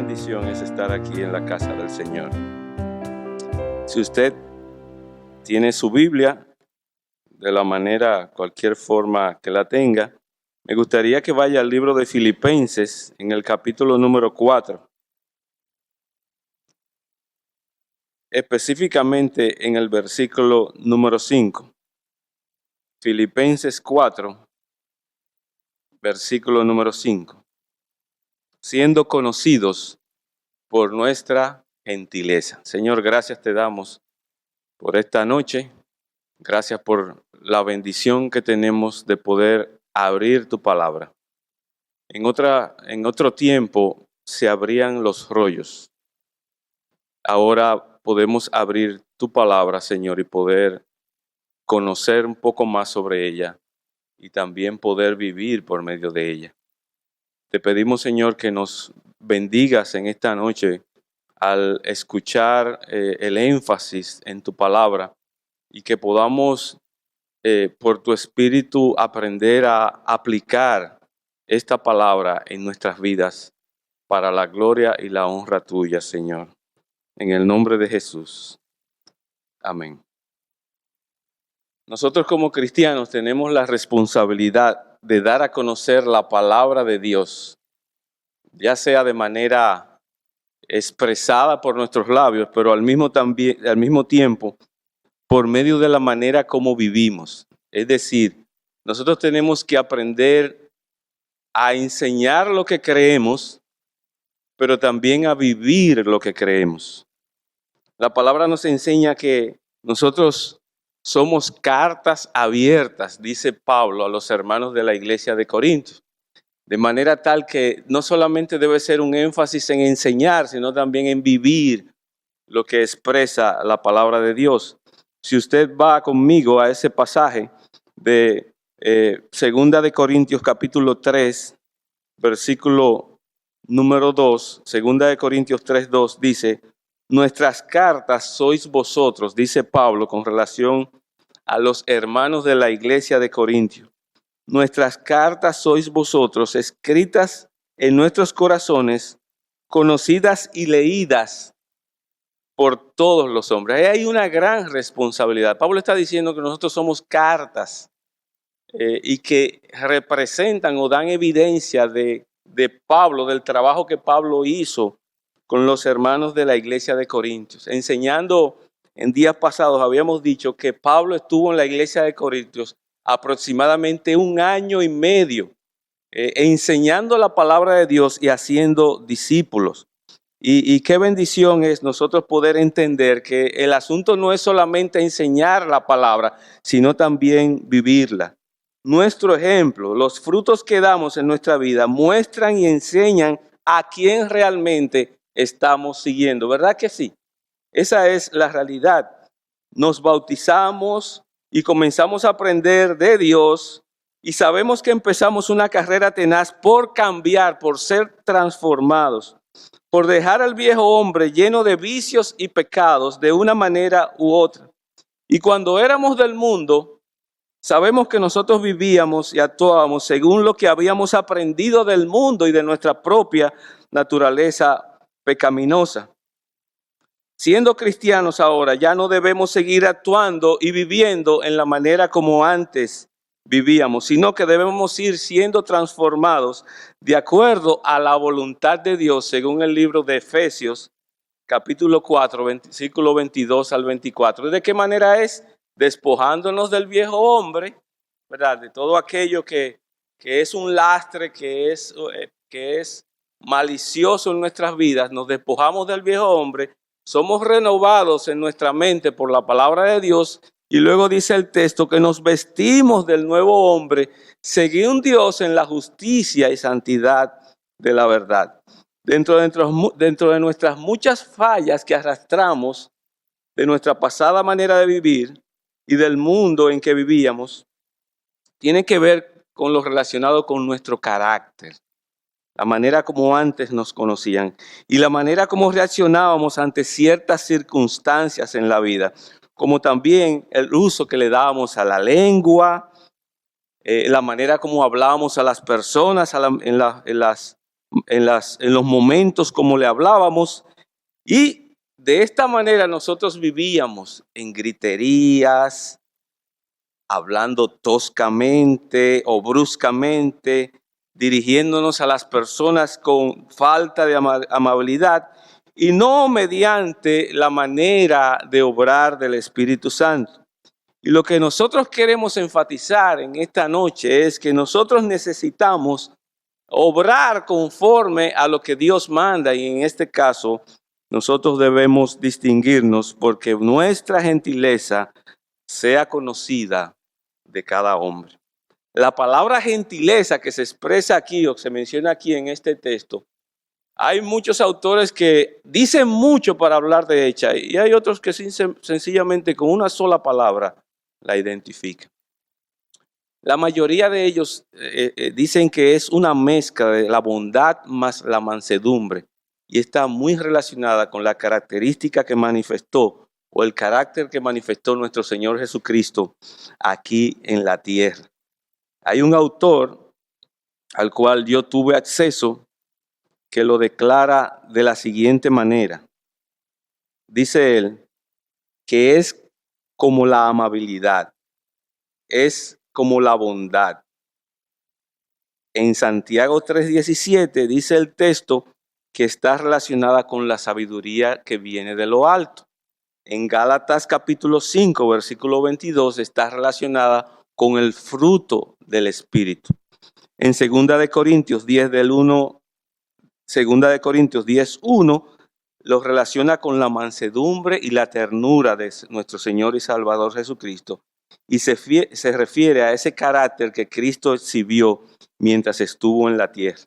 bendición es estar aquí en la casa del Señor. Si usted tiene su Biblia, de la manera, cualquier forma que la tenga, me gustaría que vaya al libro de Filipenses en el capítulo número 4. Específicamente en el versículo número 5. Filipenses 4, versículo número 5. Siendo conocidos por nuestra gentileza. Señor, gracias te damos por esta noche. Gracias por la bendición que tenemos de poder abrir tu palabra. En otro tiempo se abrían los rollos. Ahora podemos abrir tu palabra, Señor, y poder conocer un poco más sobre ella y también poder vivir por medio de ella. Te pedimos, Señor, que nos bendigas en esta noche al escuchar el énfasis en tu palabra y que podamos, por tu espíritu, aprender a aplicar esta palabra en nuestras vidas para la gloria y la honra tuya, Señor. En el nombre de Jesús. Amén. Nosotros como cristianos tenemos la responsabilidad de dar a conocer la palabra de Dios, ya sea de manera expresada por nuestros labios, pero al mismo tiempo por medio de la manera como vivimos. Es decir, nosotros tenemos que aprender a enseñar lo que creemos, pero también a vivir lo que creemos. La palabra nos enseña que nosotros somos cartas abiertas, dice Pablo a los hermanos de la iglesia de Corinto. De manera tal que no solamente debe ser un énfasis en enseñar, sino también en vivir lo que expresa la palabra de Dios. Si usted va conmigo a ese pasaje de Segunda de Corintios capítulo 3, versículo número 2, Segunda de Corintios 3, 2, dice: nuestras cartas sois vosotros, dice Pablo con relación a los hermanos de la iglesia de Corintios. Nuestras cartas sois vosotros, escritas en nuestros corazones, conocidas y leídas por todos los hombres. Ahí hay una gran responsabilidad. Pablo está diciendo que nosotros somos cartas y que representan o dan evidencia de Pablo, del trabajo que Pablo hizo con los hermanos de la iglesia de Corintios. Enseñando en días pasados, habíamos dicho que Pablo estuvo en la iglesia de Corintios aproximadamente 1 año y medio, enseñando la palabra de Dios y haciendo discípulos. Y qué bendición es nosotros poder entender que el asunto no es solamente enseñar la palabra, sino también vivirla. Nuestro ejemplo, los frutos que damos en nuestra vida muestran y enseñan a quién realmente estamos siguiendo, ¿verdad que sí? Esa es la realidad. Nos bautizamos y comenzamos a aprender de Dios y sabemos que empezamos una carrera tenaz por cambiar, por ser transformados, por dejar al viejo hombre lleno de vicios y pecados de una manera u otra. Y cuando éramos del mundo, sabemos que nosotros vivíamos y actuábamos según lo que habíamos aprendido del mundo y de nuestra propia naturaleza pecaminosa. Siendo cristianos ahora, ya no debemos seguir actuando y viviendo en la manera como antes vivíamos, sino que debemos ir siendo transformados de acuerdo a la voluntad de Dios, según el libro de Efesios, capítulo 4, versículo 22 al 24. ¿De qué manera es? Despojándonos del viejo hombre, ¿verdad? De todo aquello que es un lastre, que es malicioso en nuestras vidas. Nos despojamos del viejo hombre, somos renovados en nuestra mente por la palabra de Dios y luego dice el texto que nos vestimos del nuevo hombre según Dios en la justicia y santidad de la verdad. Dentro de nuestras muchas fallas que arrastramos de nuestra pasada manera de vivir y del mundo en que vivíamos, tiene que ver con lo relacionado con nuestro carácter. La manera como antes nos conocían y la manera como reaccionábamos ante ciertas circunstancias en la vida, como también el uso que le dábamos a la lengua, la manera como hablábamos a las personas en las en los momentos como le hablábamos, y de esta manera nosotros vivíamos en griterías, hablando toscamente o bruscamente, dirigiéndonos a las personas con falta de amabilidad y no mediante la manera de obrar del Espíritu Santo. Y lo que nosotros queremos enfatizar en esta noche es que nosotros necesitamos obrar conforme a lo que Dios manda, y en este caso nosotros debemos distinguirnos porque nuestra gentileza sea conocida de cada hombre. La palabra gentileza que se expresa aquí o que se menciona aquí en este texto, hay muchos autores que dicen mucho para hablar de ella y hay otros que sencillamente con una sola palabra la identifican. La mayoría de ellos dicen que es una mezcla de la bondad más la mansedumbre y está muy relacionada con la característica que manifestó o el carácter que manifestó nuestro Señor Jesucristo aquí en la tierra. Hay un autor al cual yo tuve acceso que lo declara de la siguiente manera. Dice él que es como la amabilidad, es como la bondad. En Santiago 3:17 dice el texto que está relacionada con la sabiduría que viene de lo alto. En Gálatas capítulo 5, versículo 22 está relacionada con el fruto del Espíritu. En 2 de Corintios 10 del 1, 2 de Corintios 10:1 lo relaciona con la mansedumbre y la ternura de nuestro Señor y Salvador Jesucristo. Y se refiere a ese carácter que Cristo exhibió mientras estuvo en la tierra.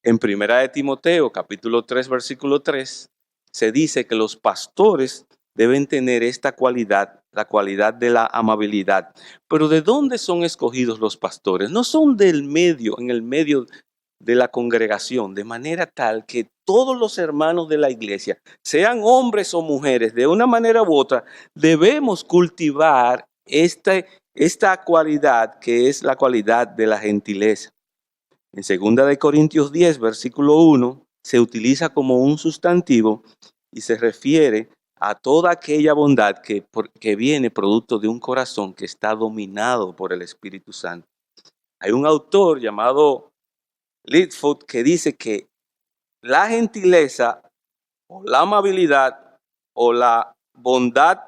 En 1 de Timoteo, capítulo 3, versículo 3, se dice que los pastores deben tener esta cualidad, la cualidad de la amabilidad. Pero ¿de dónde son escogidos los pastores? No son del medio, en el medio de la congregación, de manera tal que todos los hermanos de la iglesia, sean hombres o mujeres, de una manera u otra, debemos cultivar esta cualidad que es la cualidad de la gentileza. En 2 de Corintios 10, versículo 1, se utiliza como un sustantivo y se refiere a toda aquella bondad que viene producto de un corazón que está dominado por el Espíritu Santo. Hay un autor llamado Lightfoot que dice que la gentileza o la amabilidad o la bondad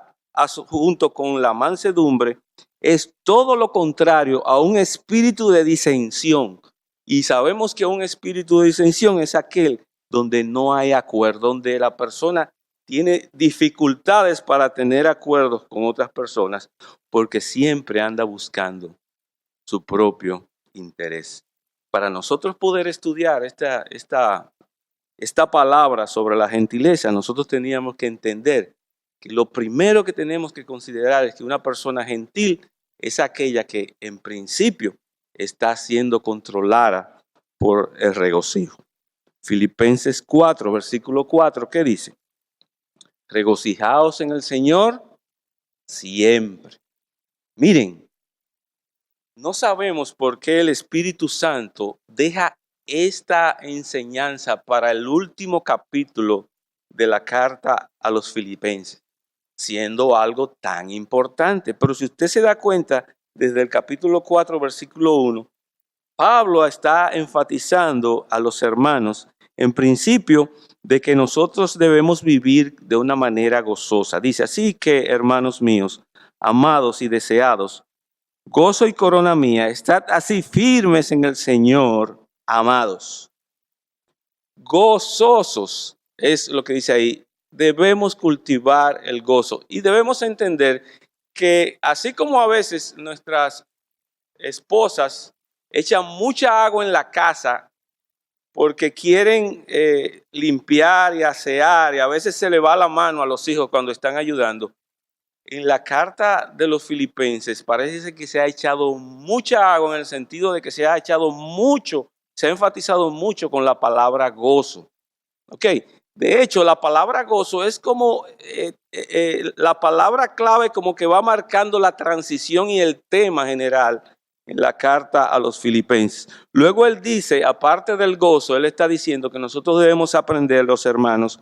junto con la mansedumbre es todo lo contrario a un espíritu de disensión. Y sabemos que un espíritu de disensión es aquel donde no hay acuerdo, donde la persona tiene dificultades para tener acuerdos con otras personas porque siempre anda buscando su propio interés. Para nosotros poder estudiar esta palabra sobre la gentileza, nosotros teníamos que entender que lo primero que tenemos que considerar es que una persona gentil es aquella que en principio está siendo controlada por el regocijo. Filipenses 4, versículo 4, ¿qué dice? Regocijaos en el Señor siempre. Miren, no sabemos por qué el Espíritu Santo deja esta enseñanza para el último capítulo de la carta a los filipenses, siendo algo tan importante. Pero si usted se da cuenta, desde el capítulo 4, versículo 1, Pablo está enfatizando a los hermanos, en principio, de que nosotros debemos vivir de una manera gozosa. Dice, así que, hermanos míos, amados y deseados, gozo y corona mía, estad así firmes en el Señor, amados. Gozosos es lo que dice ahí. Debemos cultivar el gozo y debemos entender que así como a veces nuestras esposas echan mucha agua en la casa porque quieren limpiar y asear y a veces se le va la mano a los hijos cuando están ayudando. En la carta de los filipenses parece que se ha echado mucha agua en el sentido de que se ha echado mucho, se ha enfatizado mucho con la palabra gozo. Ok, de hecho la palabra gozo es como la palabra clave como que va marcando la transición y el tema general en la carta a los Filipenses. Luego él dice, aparte del gozo, él está diciendo que nosotros debemos aprender, los hermanos,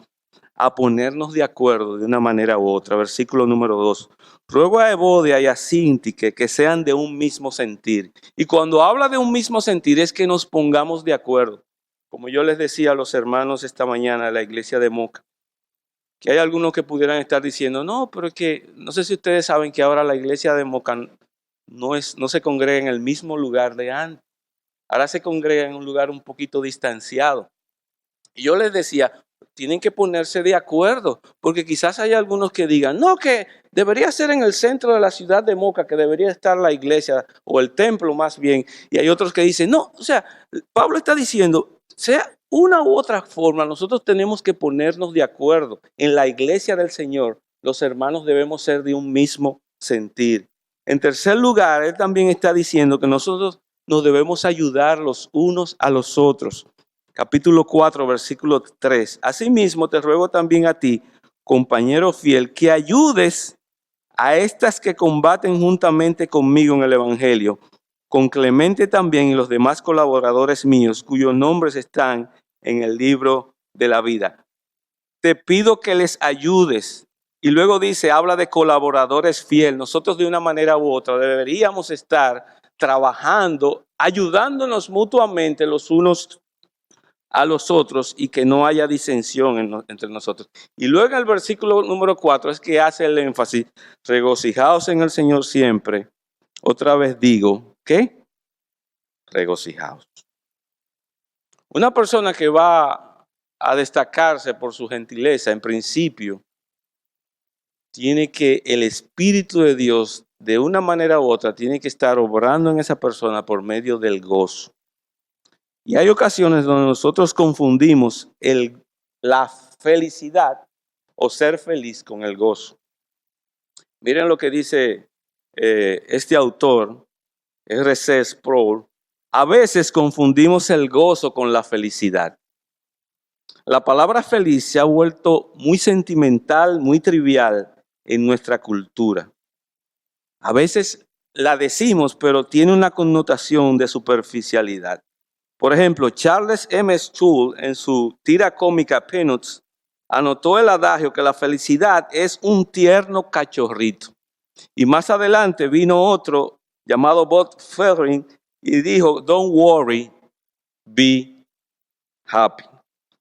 a ponernos de acuerdo de una manera u otra. Versículo número 2. Ruego a Evodia y a Síntique que sean de un mismo sentir. Y cuando habla de un mismo sentir es que nos pongamos de acuerdo. Como yo les decía a los hermanos esta mañana en la iglesia de Moca, que hay algunos que pudieran estar diciendo, no, pero es que no sé si ustedes saben que ahora la iglesia de Moca no se congrega en el mismo lugar de antes. Ahora se congrega en un lugar un poquito distanciado. Y yo les decía, tienen que ponerse de acuerdo, porque quizás hay algunos que digan, no, que debería ser en el centro de la ciudad de Moca, que debería estar la iglesia o el templo más bien. Y hay otros que dicen, no, o sea, Pablo está diciendo, sea una u otra forma, nosotros tenemos que ponernos de acuerdo. En la iglesia del Señor, los hermanos debemos ser de un mismo sentir. En tercer lugar, él también está diciendo que nosotros nos debemos ayudar los unos a los otros. Capítulo 4, versículo 3. Asimismo, te ruego también a ti, compañero fiel, que ayudes a estas que combaten juntamente conmigo en el Evangelio, con Clemente también y los demás colaboradores míos, cuyos nombres están en el libro de la vida. Te pido que les ayudes. Y luego dice, habla de colaboradores fieles. Nosotros de una manera u otra deberíamos estar trabajando, ayudándonos mutuamente los unos a los otros y que no haya disensión entre nosotros. Y luego en el versículo número 4 es que hace el énfasis, regocijaos en el Señor siempre. Otra vez digo, ¿qué? Regocijaos. Una persona que va a destacarse por su gentileza, en principio, tiene que el Espíritu de Dios, de una manera u otra, tiene que estar obrando en esa persona por medio del gozo. Y hay ocasiones donde nosotros confundimos la felicidad o ser feliz con el gozo. Miren lo que dice este autor, R.C. Sproul. A veces confundimos el gozo con la felicidad. La palabra feliz se ha vuelto muy sentimental, muy trivial en nuestra cultura. A veces la decimos, pero tiene una connotación de superficialidad. Por ejemplo, Charles M. Schulz, en su tira cómica Peanuts, anotó el adagio que la felicidad es un tierno cachorrito. Y más adelante vino otro llamado Bob Ferrin y dijo, don't worry, be happy.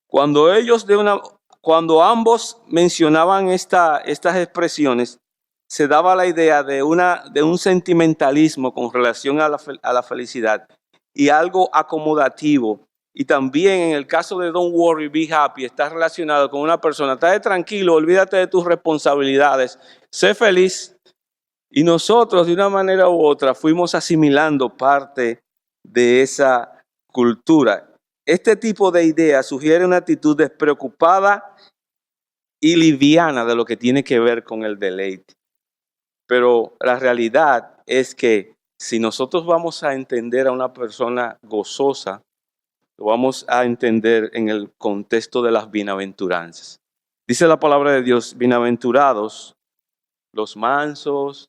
Cuando ambos mencionaban estas expresiones, se daba la idea de un sentimentalismo con relación a la felicidad y algo acomodativo. Y también en el caso de Don't Worry, Be Happy, está relacionado con una persona, estate tranquilo, olvídate de tus responsabilidades, sé feliz. Y nosotros de una manera u otra fuimos asimilando parte de esa cultura. Este tipo de idea sugiere una actitud despreocupada y liviana de lo que tiene que ver con el deleite. Pero la realidad es que si nosotros vamos a entender a una persona gozosa, lo vamos a entender en el contexto de las bienaventuranzas. Dice la palabra de Dios, bienaventurados los mansos,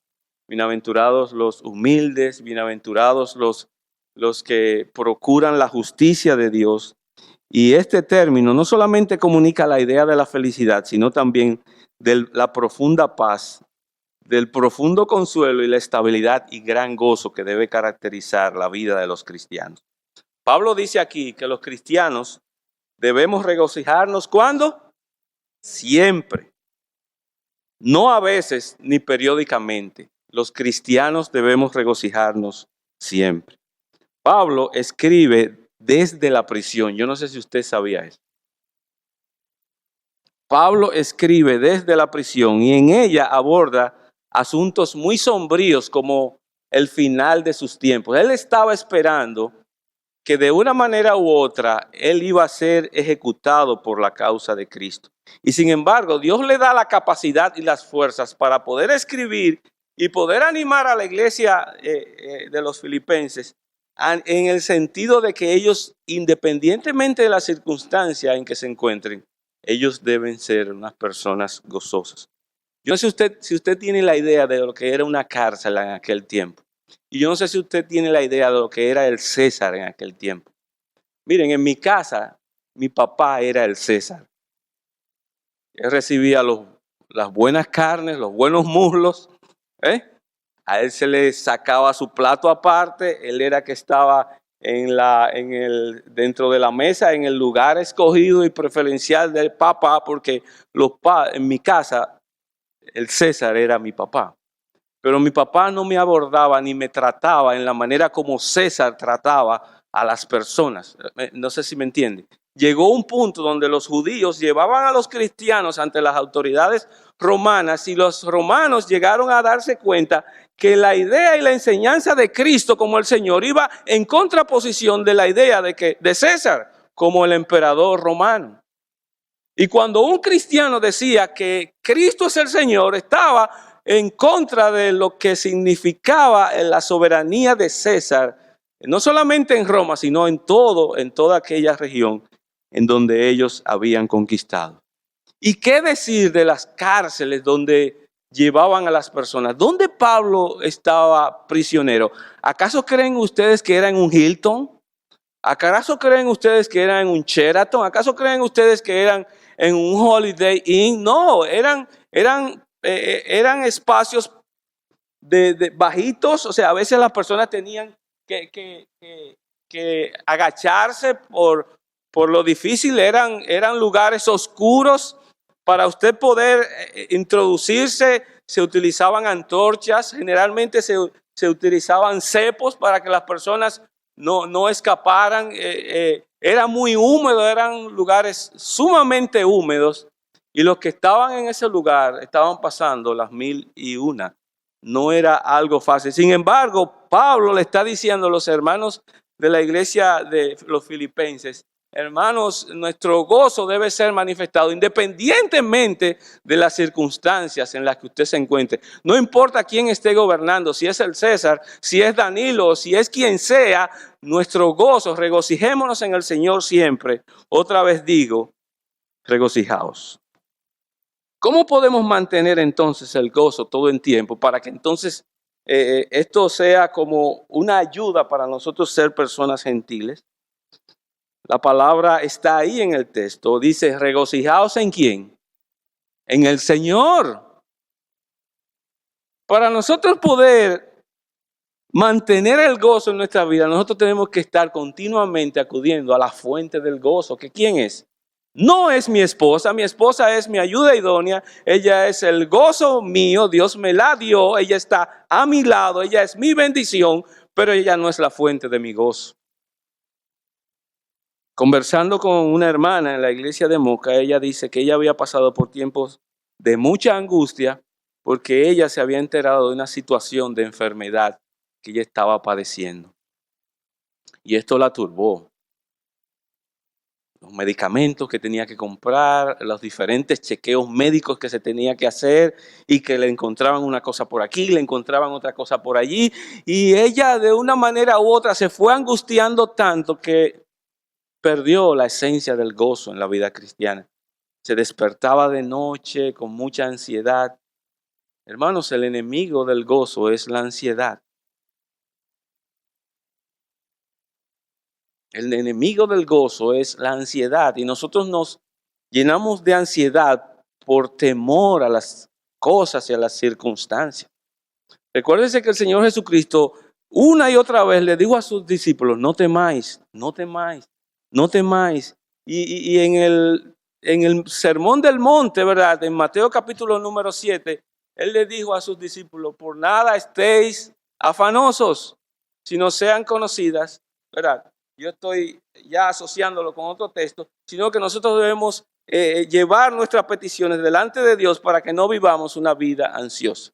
bienaventurados los humildes, bienaventurados los que procuran la justicia de Dios. Y este término no solamente comunica la idea de la felicidad, sino también de la profunda paz, del profundo consuelo y la estabilidad y gran gozo que debe caracterizar la vida de los cristianos. Pablo dice aquí que los cristianos debemos regocijarnos ¿cuándo? Siempre. No a veces ni periódicamente. Los cristianos debemos regocijarnos siempre. Pablo escribe desde la prisión. Yo no sé si usted sabía eso. Pablo escribe desde la prisión y en ella aborda asuntos muy sombríos como el final de sus tiempos. Él estaba esperando que de una manera u otra él iba a ser ejecutado por la causa de Cristo. Y sin embargo, Dios le da la capacidad y las fuerzas para poder escribir y poder animar a la iglesia de los filipenses en el sentido de que ellos, independientemente de la circunstancia en que se encuentren, ellos deben ser unas personas gozosas. Yo no sé si usted tiene la idea de lo que era una cárcel en aquel tiempo. Y yo no sé si usted tiene la idea de lo que era el César en aquel tiempo. Miren, en mi casa, mi papá era el César. Él recibía las buenas carnes, los buenos muslos. A él se le sacaba su plato aparte. Él era que estaba dentro de la mesa, en el lugar escogido y preferencial del papá, porque en mi casa, el César era mi papá. Pero mi papá no me abordaba ni me trataba en la manera como César trataba a las personas. No sé si me entiende. Llegó un punto donde los judíos llevaban a los cristianos ante las autoridades romanas y los romanos llegaron a darse cuenta que la idea y la enseñanza de Cristo como el Señor iba en contraposición de la idea de César como el emperador romano. Y cuando un cristiano decía que Cristo es el Señor, estaba en contra de lo que significaba la soberanía de César, no solamente en Roma, sino en toda aquella región en donde ellos habían conquistado. ¿Y qué decir de las cárceles donde llevaban a las personas? ¿Dónde Pablo estaba prisionero? ¿Acaso creen ustedes que era en un Hilton? ¿Acaso creen ustedes que era en un Sheraton? ¿Acaso creen ustedes que eran en un Holiday Inn? No, eran espacios bajitos. O sea, a veces las personas tenían que agacharse por lo difícil. Eran lugares oscuros. Para usted poder introducirse, se utilizaban antorchas. Generalmente se utilizaban cepos para que las personas no escaparan. Era muy húmedo, eran lugares sumamente húmedos. Y los que estaban en ese lugar estaban pasando las 1001. No era algo fácil. Sin embargo, Pablo le está diciendo a los hermanos de la iglesia de los filipenses: hermanos, nuestro gozo debe ser manifestado independientemente de las circunstancias en las que usted se encuentre. No importa quién esté gobernando, si es el César, si es Danilo, si es quien sea, nuestro gozo, regocijémonos en el Señor siempre. Otra vez digo, regocijaos. ¿Cómo podemos mantener entonces el gozo todo el tiempo para que entonces esto sea como una ayuda para nosotros ser personas gentiles? La palabra está ahí en el texto. Dice, regocijaos ¿en quién? En el Señor. Para nosotros poder mantener el gozo en nuestra vida, nosotros tenemos que estar continuamente acudiendo a la fuente del gozo. ¿Que quién es? No es mi esposa es mi ayuda idónea, ella es el gozo mío, Dios me la dio, ella está a mi lado, ella es mi bendición, pero ella no es la fuente de mi gozo. Conversando con una hermana en la iglesia de Moca, ella dice que ella había pasado por tiempos de mucha angustia porque ella se había enterado de una situación de enfermedad que ella estaba padeciendo. Y esto la turbó. Los medicamentos que tenía que comprar, los diferentes chequeos médicos que se tenía que hacer y que le encontraban una cosa por aquí, le encontraban otra cosa por allí. Y ella de una manera u otra se fue angustiando tanto que perdió la esencia del gozo en la vida cristiana. Se despertaba de noche con mucha ansiedad. Hermanos, el enemigo del gozo es la ansiedad. El enemigo del gozo es la ansiedad y nosotros nos llenamos de ansiedad por temor a las cosas y a las circunstancias. Recuérdense que el Señor Jesucristo una y otra vez le dijo a sus discípulos, no temáis, no temáis, no temáis. Y en el Sermón del Monte, ¿verdad? En Mateo capítulo número 7, Él le dijo a sus discípulos, por nada estéis afanosos, sino sean conocidas, ¿verdad? Yo estoy ya asociándolo con otro texto, sino que nosotros debemos llevar nuestras peticiones delante de Dios para que no vivamos una vida ansiosa.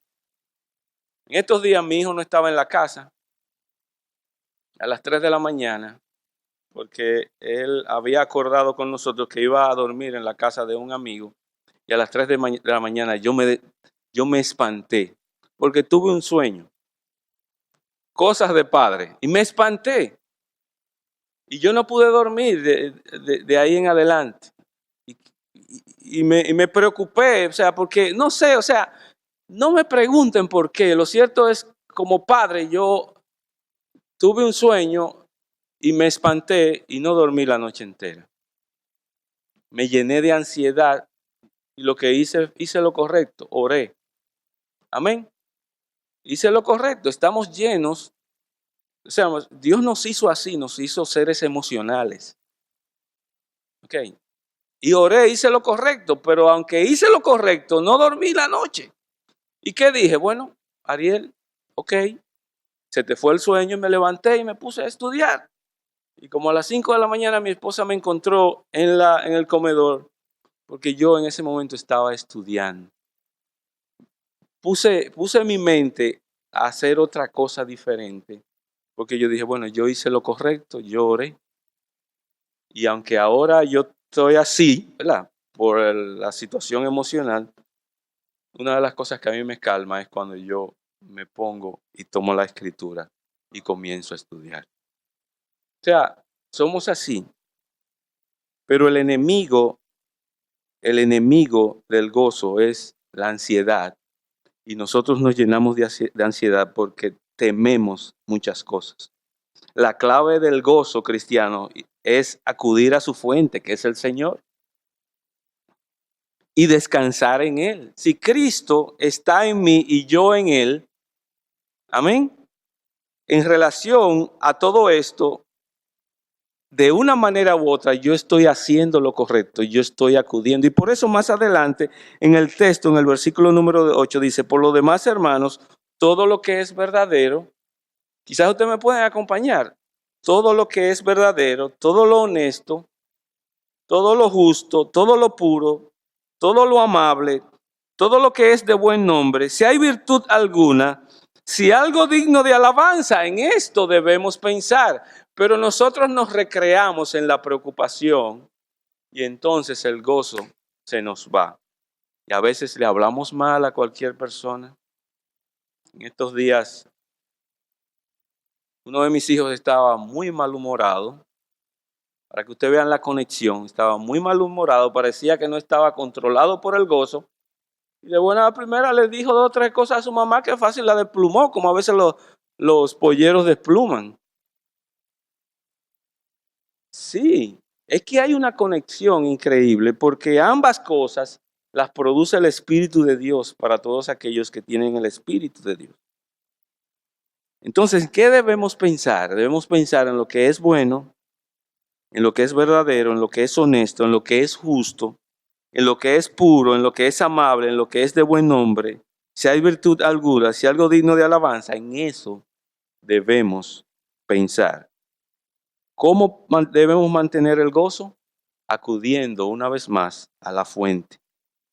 En estos días mi hijo no estaba en la casa a las 3 de la mañana porque él había acordado con nosotros que iba a dormir en la casa de un amigo y a las 3 de la mañana yo me espanté porque tuve un sueño, cosas de padre, y me espanté. Y yo no pude dormir de ahí en adelante. Y me preocupé, o sea, porque no sé, o sea, no me pregunten por qué. Lo cierto es como padre, yo tuve un sueño y me espanté y no dormí la noche entera. Me llené de ansiedad y lo que hice lo correcto, oré. Amén. Hice lo correcto, estamos llenos. O sea, Dios nos hizo así, nos hizo seres emocionales. Ok. Y oré, hice lo correcto, pero aunque hice lo correcto, no dormí la noche. ¿Y qué dije? Bueno, Ariel, ok, se te fue el sueño y me levanté y me puse a estudiar. Y como a las 5 de la mañana mi esposa me encontró en el comedor, porque yo en ese momento estaba estudiando. Puse mi mente a hacer otra cosa diferente, porque yo dije, bueno, yo hice lo correcto, yo oré. Y aunque ahora yo estoy así, ¿verdad? Por la situación emocional, una de las cosas que a mí me calma es cuando yo me pongo y tomo la escritura y comienzo a estudiar. O sea, somos así, pero el enemigo del gozo es la ansiedad. Y nosotros nos llenamos de ansiedad porque tememos muchas cosas. La clave del gozo cristiano es acudir a su fuente, que es el Señor, y descansar en Él. Si Cristo está en mí y yo en Él, amén. En relación a todo esto, de una manera u otra, yo estoy haciendo lo correcto, yo estoy acudiendo. Y por eso más adelante, en el texto, en el versículo número 8, dice, por lo demás, hermanos, todo lo que es verdadero, quizás ustedes me pueden acompañar, todo lo que es verdadero, todo lo honesto, todo lo justo, todo lo puro, todo lo amable, todo lo que es de buen nombre, si hay virtud alguna, si algo digno de alabanza, en esto debemos pensar. Pero nosotros nos recreamos en la preocupación y entonces el gozo se nos va. Y a veces le hablamos mal a cualquier persona. En estos días, uno de mis hijos estaba muy malhumorado. Para que ustedes vean la conexión, estaba muy malhumorado, parecía que no estaba controlado por el gozo. Y de buena primera le dijo 2 o 3 cosas a su mamá que fácil la desplumó, como a veces los polleros despluman. Sí, es que hay una conexión increíble porque ambas cosas las produce el Espíritu de Dios para todos aquellos que tienen el Espíritu de Dios. Entonces, ¿qué debemos pensar? Debemos pensar en lo que es bueno, en lo que es verdadero, en lo que es honesto, en lo que es justo, en lo que es puro, en lo que es amable, en lo que es de buen nombre. Si hay virtud alguna, si hay algo digno de alabanza, en eso debemos pensar. ¿Cómo debemos mantener el gozo? Acudiendo una vez más a la fuente.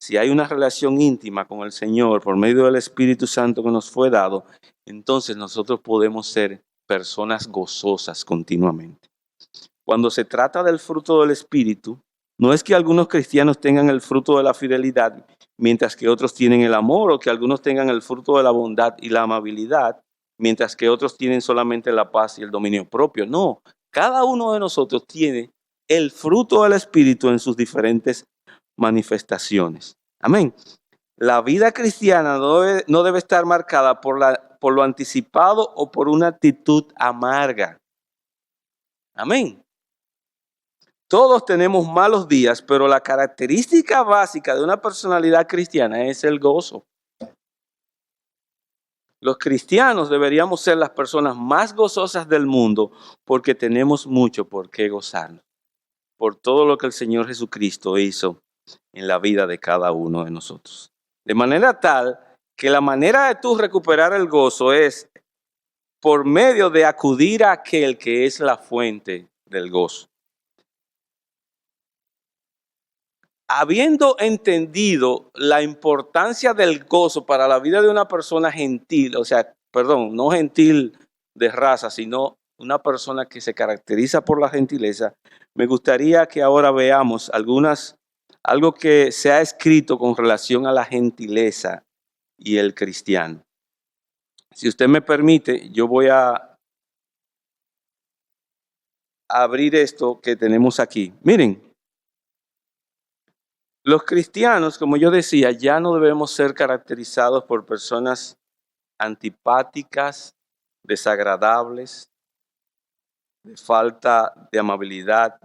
Si hay una relación íntima con el Señor por medio del Espíritu Santo que nos fue dado, entonces nosotros podemos ser personas gozosas continuamente. Cuando se trata del fruto del Espíritu, no es que algunos cristianos tengan el fruto de la fidelidad, mientras que otros tienen el amor, o que algunos tengan el fruto de la bondad y la amabilidad, mientras que otros tienen solamente la paz y el dominio propio. No, cada uno de nosotros tiene el fruto del Espíritu en sus diferentes manifestaciones. Amén. La vida cristiana no debe estar marcada por lo anticipado o por una actitud amarga. Amén. Todos tenemos malos días, pero la característica básica de una personalidad cristiana es el gozo. Los cristianos deberíamos ser las personas más gozosas del mundo porque tenemos mucho por qué gozarnos, por todo lo que el Señor Jesucristo hizo en la vida de cada uno de nosotros. De manera tal que la manera de tú recuperar el gozo es por medio de acudir a aquel que es la fuente del gozo. Habiendo entendido la importancia del gozo para la vida de una persona gentil, no gentil de raza, sino una persona que se caracteriza por la gentileza, me gustaría que ahora veamos algo que se ha escrito con relación a la gentileza y el cristiano. Si usted me permite, yo voy a abrir esto que tenemos aquí. Miren. Los cristianos, como yo decía, ya no debemos ser caracterizados por personas antipáticas, desagradables, de falta de amabilidad,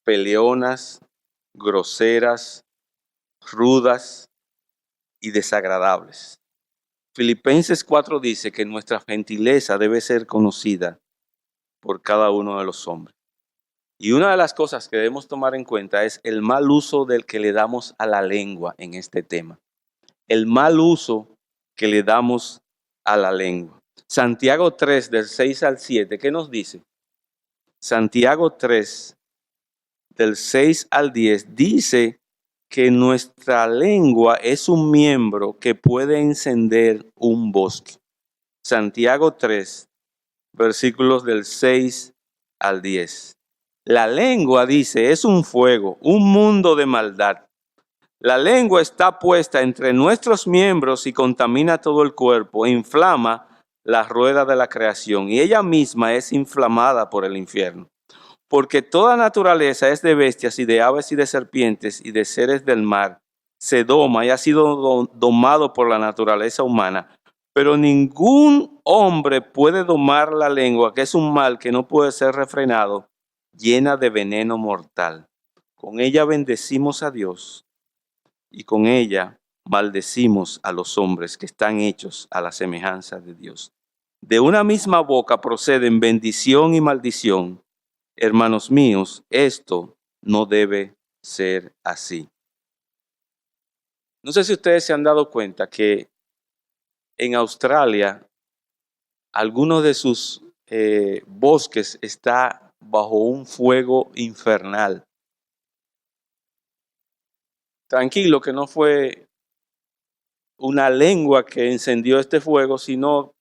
peleonas, groseras, rudas y desagradables. Filipenses 4 dice que nuestra gentileza debe ser conocida por cada uno de los hombres. Y una de las cosas que debemos tomar en cuenta es el mal uso del que le damos a la lengua en este tema. El mal uso que le damos a la lengua. Santiago 3, del 6 al 7, ¿qué nos dice? Santiago 3, del 6 al 10, dice que nuestra lengua es un miembro que puede encender un bosque. Santiago 3, versículos del 6 al 10. La lengua, dice, es un fuego, un mundo de maldad. La lengua está puesta entre nuestros miembros y contamina todo el cuerpo e inflama la rueda de la creación. Y ella misma es inflamada por el infierno. Porque toda naturaleza es de bestias y de aves y de serpientes y de seres del mar. Se doma y ha sido domado por la naturaleza humana. Pero ningún hombre puede domar la lengua, que es un mal que no puede ser refrenado, llena de veneno mortal. Con ella bendecimos a Dios y con ella maldecimos a los hombres que están hechos a la semejanza de Dios. De una misma boca proceden bendición y maldición. Hermanos míos, esto no debe ser así. No sé si ustedes se han dado cuenta que en Australia algunos de sus bosques está bajo un fuego infernal. Tranquilo que no fue una lengua que encendió este fuego, sino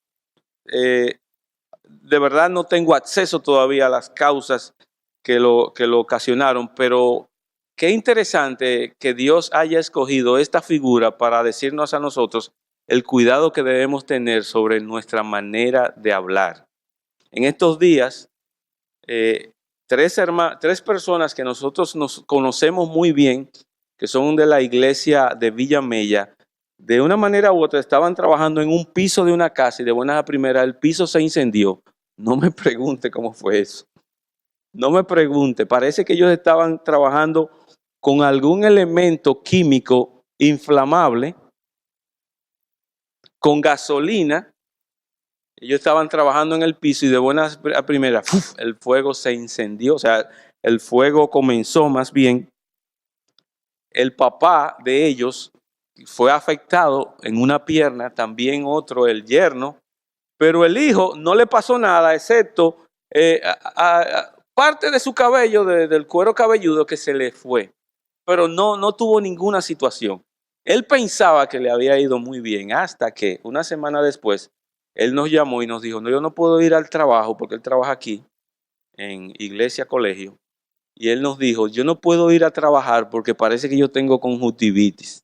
de verdad no tengo acceso todavía a las causas que lo ocasionaron, pero qué interesante que Dios haya escogido esta figura para decirnos a nosotros el cuidado que debemos tener sobre nuestra manera de hablar. En estos días, tres personas que nosotros nos conocemos muy bien, que son de la iglesia de Villa Mella, de una manera u otra estaban trabajando en un piso de una casa y de buenas a primeras el piso se incendió. No me pregunte cómo fue eso. No me pregunte. Parece que ellos estaban trabajando con algún elemento químico inflamable, con gasolina. Ellos estaban trabajando en el piso y de buenas a primeras el fuego se incendió. O sea, el fuego comenzó más bien. El papá de ellos fue afectado en una pierna, también otro, el yerno, pero el hijo no le pasó nada, excepto parte de su cabello, del cuero cabelludo que se le fue, pero no tuvo ninguna situación. Él pensaba que le había ido muy bien, hasta que una semana después, él nos llamó y nos dijo, no, yo no puedo ir al trabajo, porque él trabaja aquí, en iglesia, colegio, y él nos dijo, yo no puedo ir a trabajar porque parece que yo tengo conjuntivitis.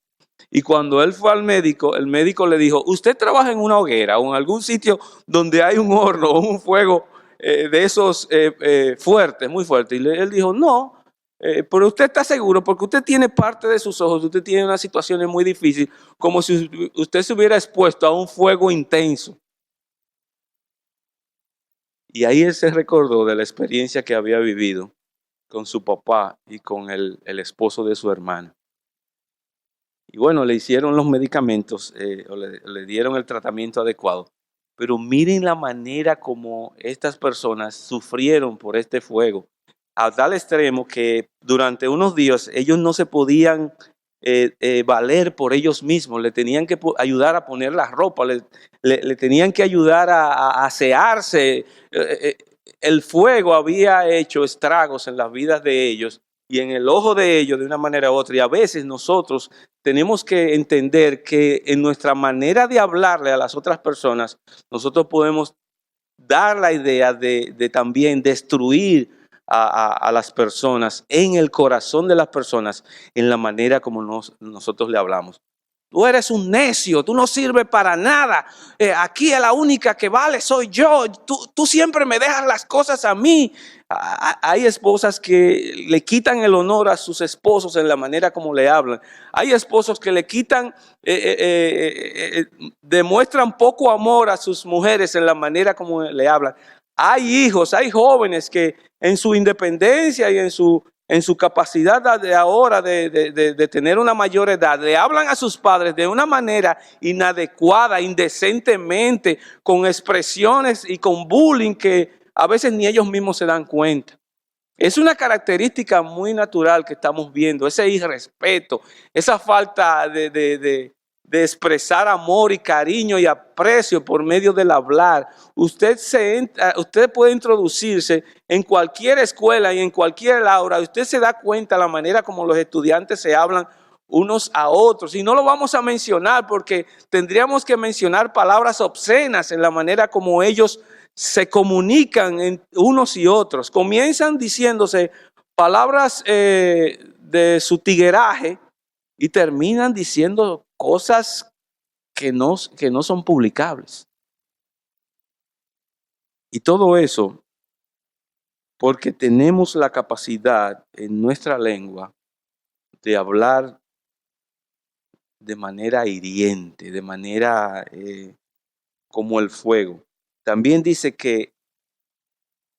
Y cuando él fue al médico, el médico le dijo, usted trabaja en una hoguera o en algún sitio donde hay un horno o un fuego de esos fuertes, muy fuertes. Y él dijo, no, pero usted está seguro porque usted tiene parte de sus ojos, usted tiene una situación muy difícil, como si usted se hubiera expuesto a un fuego intenso. Y ahí él se recordó de la experiencia que había vivido con su papá y con el esposo de su hermana. Y bueno, le hicieron los medicamentos, o le dieron el tratamiento adecuado. Pero miren la manera como estas personas sufrieron por este fuego. A tal extremo que durante unos días ellos no se podían valer por ellos mismos. Le tenían que ayudar a poner la ropa, le tenían que ayudar a asearse. El fuego había hecho estragos en las vidas de ellos y en el ojo de ellos de una manera u otra. Y a veces nosotros tenemos que entender que en nuestra manera de hablarle a las otras personas, nosotros podemos dar la idea de también destruir a las personas, en el corazón de las personas, en la manera como nosotros le hablamos. Tú eres un necio, tú no sirves para nada. Aquí la única que vale soy yo. Tú siempre me dejas las cosas a mí. Hay esposas que le quitan el honor a sus esposos en la manera como le hablan. Hay esposos que le quitan, demuestran poco amor a sus mujeres en la manera como le hablan. Hay hijos, hay jóvenes que en su independencia y en su capacidad de ahora de tener una mayor edad, le hablan a sus padres de una manera inadecuada, indecentemente, con expresiones y con bullying que a veces ni ellos mismos se dan cuenta. Es una característica muy natural que estamos viendo, ese irrespeto, esa falta de expresar amor y cariño y aprecio por medio del hablar. Usted puede introducirse en cualquier escuela y en cualquier aula. Usted se da cuenta de la manera como los estudiantes se hablan unos a otros. Y no lo vamos a mencionar porque tendríamos que mencionar palabras obscenas en la manera como ellos se comunican en unos y otros. Comienzan diciéndose palabras de su tigueraje y terminan diciendo cosas que no son publicables. Y todo eso porque tenemos la capacidad en nuestra lengua de hablar de manera hiriente, de manera como el fuego. También dice que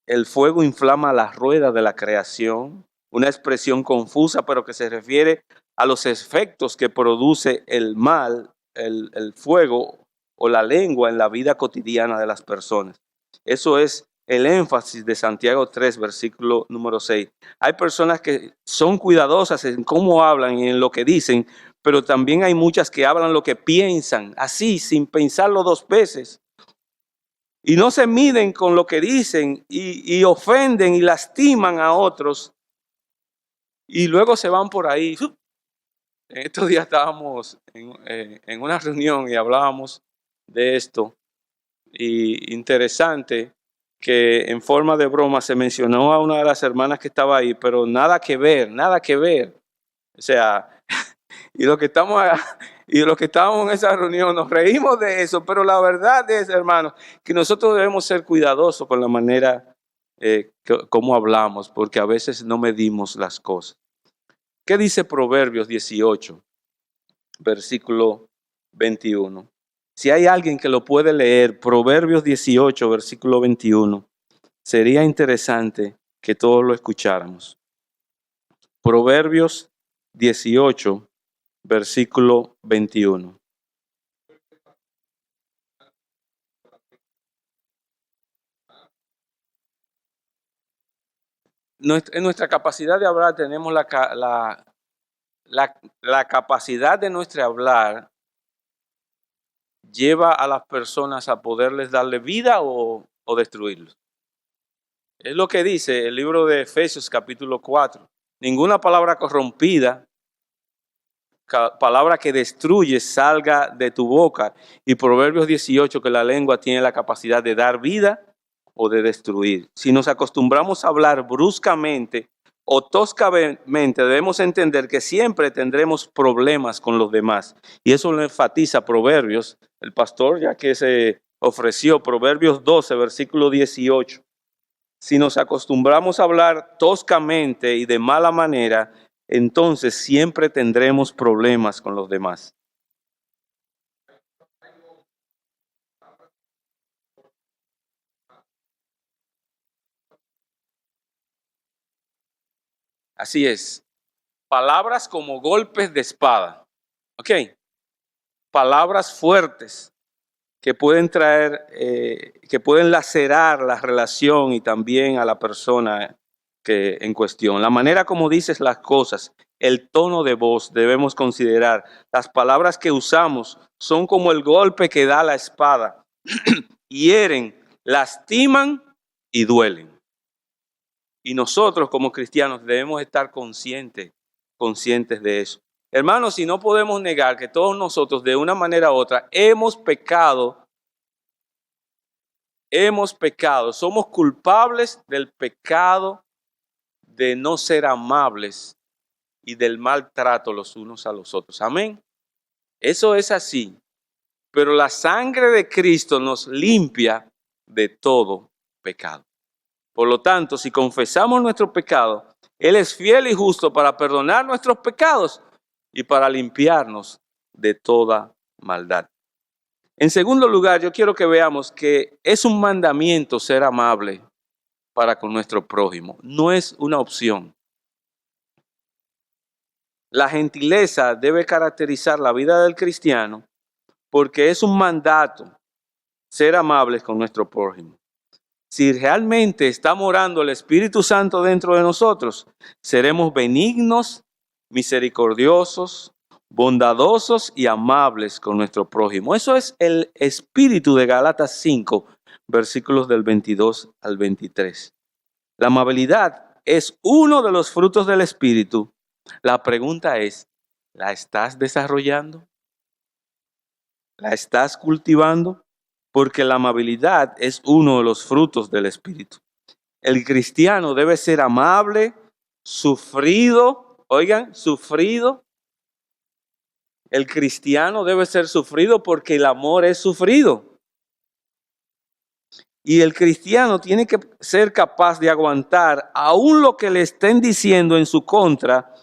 el fuego inflama la rueda de la creación, una expresión confusa, pero que se refiere a los efectos que produce el mal, el fuego o la lengua en la vida cotidiana de las personas. Eso es el énfasis de Santiago 3, versículo número 6. Hay personas que son cuidadosas en cómo hablan y en lo que dicen, pero también hay muchas que hablan lo que piensan, así, sin pensarlo dos veces. Y no se miden con lo que dicen y ofenden y lastiman a otros. Y luego se van por ahí. Estos días estábamos en una reunión y hablábamos de esto. Y interesante que en forma de broma se mencionó a una de las hermanas que estaba ahí, pero nada que ver, nada que ver. O sea, y los que estábamos en esa reunión nos reímos de eso, pero la verdad es, hermanos, que nosotros debemos ser cuidadosos con la manera como hablamos, porque a veces no medimos las cosas. ¿Qué dice Proverbios 18, versículo 21? Si hay alguien que lo puede leer, Proverbios 18, versículo 21, sería interesante que todos lo escucháramos. Proverbios 18, versículo 21. En nuestra capacidad de hablar tenemos la capacidad de nuestro hablar lleva a las personas a poderles darle vida o destruirlos. Es lo que dice el libro de Efesios capítulo 4. Ninguna palabra corrompida, palabra que destruye, salga de tu boca. Y Proverbios 18, que la lengua tiene la capacidad de dar vida o de destruir. Si nos acostumbramos a hablar bruscamente o toscamente, debemos entender que siempre tendremos problemas con los demás. Y eso lo enfatiza Proverbios, el pastor ya que se ofreció, Proverbios 12, versículo 18. Si nos acostumbramos a hablar toscamente y de mala manera, entonces siempre tendremos problemas con los demás. Así es. Palabras como golpes de espada. ¿Ok? Palabras fuertes que pueden traer, que pueden lacerar la relación y también a la persona que en cuestión. La manera como dices las cosas, el tono de voz debemos considerar. Las palabras que usamos son como el golpe que da la espada. Hieren, lastiman y duelen. Y nosotros como cristianos debemos estar conscientes de eso. Hermanos, si no podemos negar que todos nosotros de una manera u otra hemos pecado, somos culpables del pecado de no ser amables y del maltrato los unos a los otros. Amén. Eso es así. Pero la sangre de Cristo nos limpia de todo pecado. Por lo tanto, si confesamos nuestro pecado, Él es fiel y justo para perdonar nuestros pecados y para limpiarnos de toda maldad. En segundo lugar, yo quiero que veamos que es un mandamiento ser amable para con nuestro prójimo. No es una opción. La gentileza debe caracterizar la vida del cristiano porque es un mandato ser amables con nuestro prójimo. Si realmente está morando el Espíritu Santo dentro de nosotros, seremos benignos, misericordiosos, bondadosos y amables con nuestro prójimo. Eso es el espíritu de Gálatas 5, versículos del 22 al 23. La amabilidad es uno de los frutos del Espíritu. La pregunta es, ¿la estás desarrollando? ¿La estás cultivando? Porque la amabilidad es uno de los frutos del Espíritu. El cristiano debe ser amable, sufrido, oigan, sufrido. El cristiano debe ser sufrido porque el amor es sufrido. Y el cristiano tiene que ser capaz de aguantar aún lo que le estén diciendo en su contra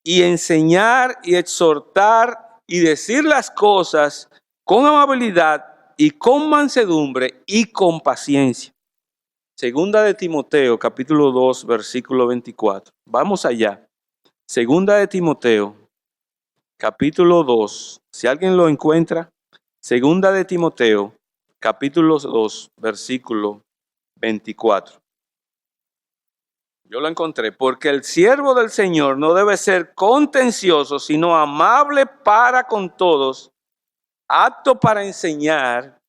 y enseñar y exhortar y decir las cosas con amabilidad y con mansedumbre y con paciencia. Segunda de Timoteo, capítulo 2, versículo 24. Vamos allá. Segunda de Timoteo, capítulo 2. Si alguien lo encuentra, Segunda de Timoteo, capítulo 2, versículo 24. Yo lo encontré. Porque el siervo del Señor no debe ser contencioso, sino amable para con todos, apto para enseñar,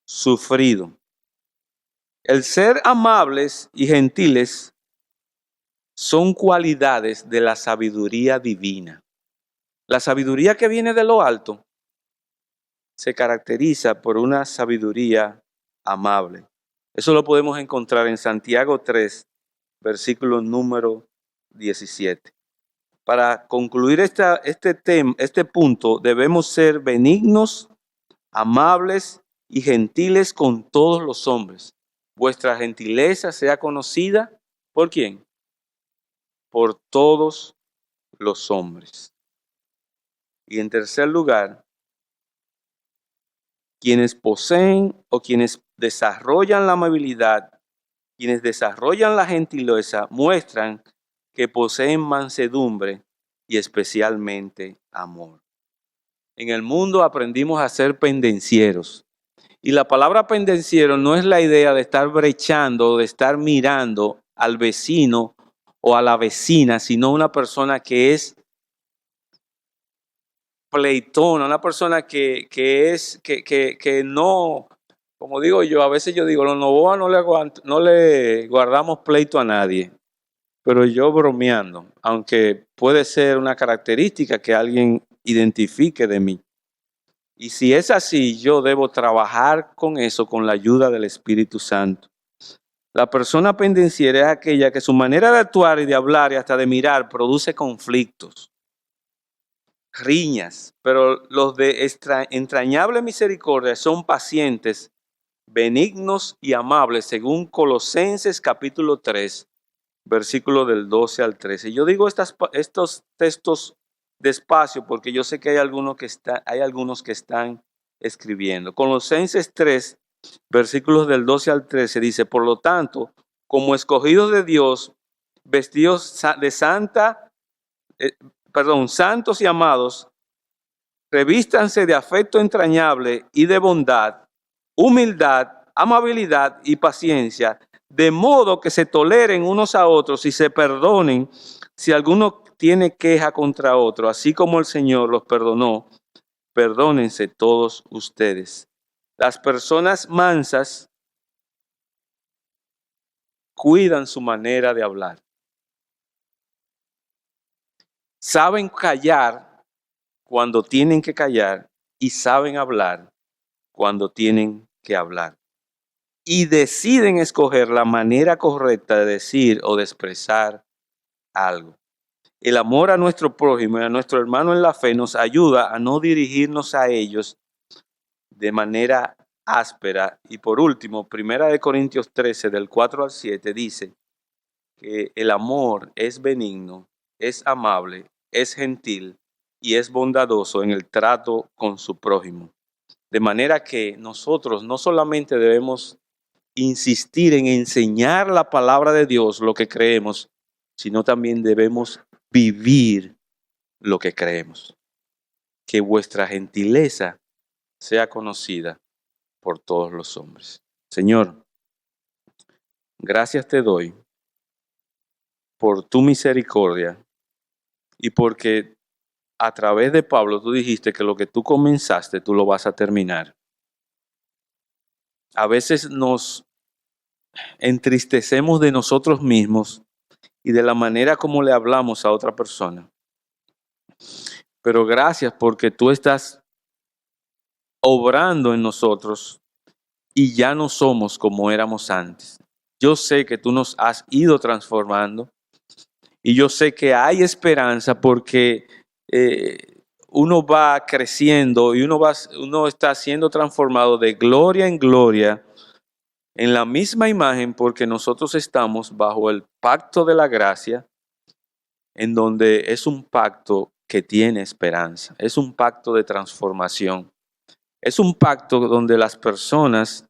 sufrido. El ser amables y gentiles son cualidades de la sabiduría divina. La sabiduría que viene de lo alto se caracteriza por una sabiduría amable. Eso lo podemos encontrar en Santiago 3, versículo número 17. Para concluir este punto, debemos ser benignos, amables y gentiles con todos los hombres. Vuestra gentileza sea conocida, ¿por quién? Por todos los hombres. Y en tercer lugar, quienes poseen o quienes desarrollan la amabilidad, quienes desarrollan la gentileza, muestran que poseen mansedumbre y especialmente amor. En el mundo aprendimos a ser pendencieros. Y la palabra pendenciero no es la idea de estar brechando o de estar mirando al vecino o a la vecina, sino una persona que es pleitona, una persona que no, como digo yo, a veces yo digo, los Novoa no le guardamos pleito a nadie, pero yo bromeando, aunque puede ser una característica que alguien identifique de mí. Y si es así, yo debo trabajar con eso con la ayuda del Espíritu Santo. La persona pendenciera es aquella que su manera de actuar y de hablar y hasta de mirar produce conflictos, riñas, pero los de entrañable misericordia son pacientes, benignos y amables, según Colosenses capítulo 3, versículo del 12 al 13. Yo digo estos textos despacio porque yo sé que hay algunos que están escribiendo. Colosenses 3, versículos del 12 al 13 dice, por lo tanto, como escogidos de Dios, vestidos de santos y amados, revístanse de afecto entrañable y de bondad, humildad, amabilidad y paciencia, de modo que se toleren unos a otros y se perdonen si alguno tiene queja contra otro, así como el Señor los perdonó, perdónense todos ustedes. Las personas mansas cuidan su manera de hablar. Saben callar cuando tienen que callar y saben hablar cuando tienen que hablar. Y deciden escoger la manera correcta de decir o de expresar algo. El amor a nuestro prójimo y a nuestro hermano en la fe nos ayuda a no dirigirnos a ellos de manera áspera. Y por último, 1 Corintios 13, del 4 al 7, dice que el amor es benigno, es amable, es gentil y es bondadoso en el trato con su prójimo. De manera que nosotros no solamente debemos insistir en enseñar la palabra de Dios, lo que creemos, sino también debemos vivir lo que creemos. Que vuestra gentileza sea conocida por todos los hombres. Señor, gracias te doy por tu misericordia y porque a través de Pablo tú dijiste que lo que tú comenzaste, tú lo vas a terminar. A veces nos entristecemos de nosotros mismos y de la manera como le hablamos a otra persona. Pero gracias porque tú estás obrando en nosotros y ya no somos como éramos antes. Yo sé que tú nos has ido transformando y yo sé que hay esperanza porque uno va creciendo y uno está siendo transformado de gloria en gloria en la misma imagen, porque nosotros estamos bajo el pacto de la gracia, en donde es un pacto que tiene esperanza, es un pacto de transformación, es un pacto donde las personas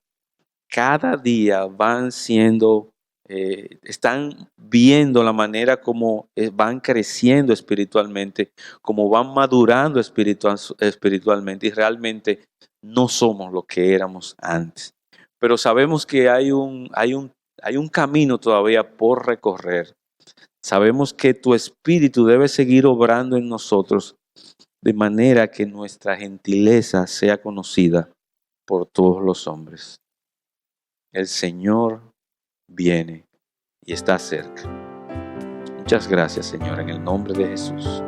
cada día van siendo, están viendo la manera como van creciendo espiritualmente, como van madurando espiritualmente, y realmente no somos lo que éramos antes. Pero sabemos que hay un camino todavía por recorrer. Sabemos que tu espíritu debe seguir obrando en nosotros de manera que nuestra gentileza sea conocida por todos los hombres. El Señor viene y está cerca. Muchas gracias, Señor, en el nombre de Jesús.